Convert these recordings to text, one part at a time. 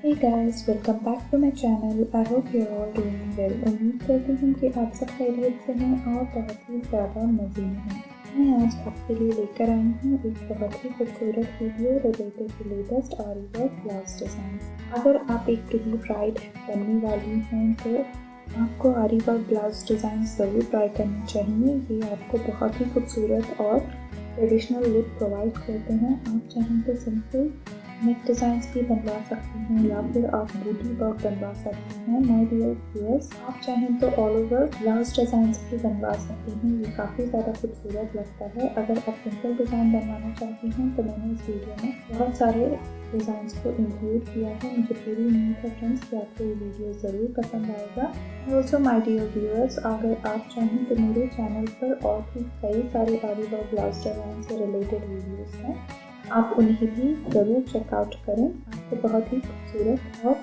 Hey guys, welcome back to my channel. I hope you're all doing well. उम्मीद करती हूँ कि आप सब खैरियत से हैं और बहुत ही ज़्यादा मज़े में हैं। मैं आज आपके लिए लेकर आई हूँ एक बहुत ही खूबसूरत वीडियो रिलेटेड टू लेटेस्ट आरी वर्क ब्लाउज डिज़ाइन। अगर आप एक प्री ब्राइड बनने वाली हैं तो आपको आरी वर्क ब्लाउज डिज़ाइन ज़रूर ट्राई करनी चाहिए। ये आपको बहुत ही खूबसूरत और ट्रेडिशनल लुक प्रोवाइड करते हैं। आप चाहें तो सिंपल नेक डिज़ाइंस भी बनवा सकती हैं या फिर आप बूटी वर्क बनवा सकती हैं। माय डियर व्यूअर्स, आप चाहें तो ऑल ओवर ब्लाउज डिज़ाइंस भी बनवा सकती हैं। ये काफ़ी ज़्यादा खूबसूरत लगता है। अगर आप सिंपल डिज़ाइन बनवाना चाहती हैं तो मैंने इस वीडियो में बहुत सारे डिज़ाइंस को इंक्लूड किया है। मुझे पूरी उम्मीद है फ्रेंड्स कि आपको ये वीडियो ज़रूर पसंद आएगा। ऑल्सो माय डियर व्यूअर्स, अगर आप चाहें तो मेरे चैनल पर और भी कई सारे आरी वर्क ब्लाउज डिज़ाइन से रिलेटेड वीडियोज़ हैं, आप उन्हें भी ज़रूर चेकआउट करें। आपको बहुत ही खूबसूरत और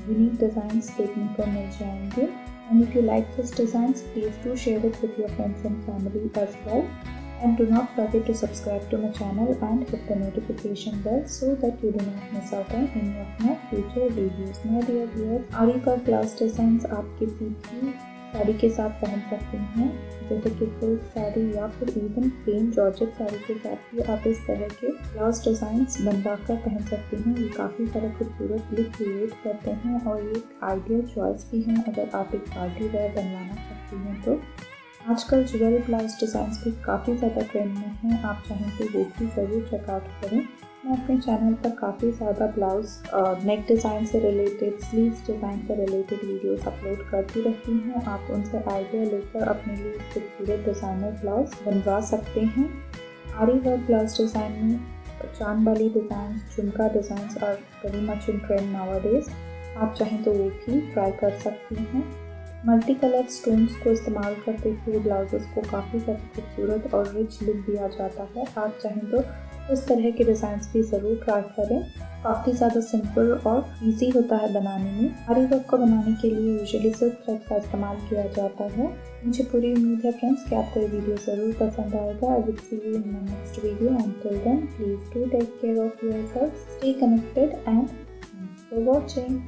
यूनिक डिज़ाइंस देखने को मिल जाएंगे। And if you like this designs, please do share it with your friends and family as well. And do not forget to subscribe to my channel and hit the notification bell so that you do not miss out on any of my future videos. My dear viewers, आरी work blouse designs आप किसी भी साड़ी के साथ पहन सकते हैं, जैसे कि सिल्क साड़ी या फिर इवन प्लेन जॉर्जेट साड़ी के साथ भी आप इस तरह के ब्लाउज डिज़ाइंस बनवा कर पहन सकते हैं। ये काफ़ी सारा खूबसूरत लुक क्रिएट करते हैं और ये एक आइडियल चॉइस भी है अगर आप एक पार्टी वेयर बनवाना चाहती हैं तो। आजकल ज्वेलरी ब्लाउज डिज़ाइंस भी काफ़ी ज़्यादा ट्रेंड में हैं। आप चाहें तो वो भी ज़रूर चेकआउट करें। मैं अपने चैनल पर काफ़ी ज़्यादा ब्लाउज नेक डिज़ाइन से रिलेटेड, स्लीव्स डिज़ाइन से रिलेटेड वीडियोस अपलोड करती रहती हूँ। आप उनसे आइडिया लेकर अपने लिए खूबसूरत डिज़ाइनर ब्लाउज बनवा सकते हैं। आरी वर्क ब्लाउज डिज़ाइन में चांद वाली डिज़ाइन, झुमका डिज़ाइंस और very much in trend nowadays. आप चाहें तो वो भी ट्राई कर सकती हैं। मल्टी कलर स्टोन्स को इस्तेमाल करते हुए ब्लाउजेस को काफ़ी ज़्यादा खूबसूरत और रिच लुक दिया जाता है। आप चाहें तो उस तरह के डिज़ाइंस भी ज़रूर ट्राई करें। काफ़ी ज़्यादा सिंपल और इजी होता है बनाने में। आरी वर्क को बनाने के लिए यूजुअली सिल्क थ्रेड का इस्तेमाल किया जाता है। मुझे पूरी उम्मीद है फ्रेंड्स कि आपको ये वीडियो ज़रूर पसंद आएगा। I will see you in my next video. Until then please do take care of yourself, stay connected and thanks for watching.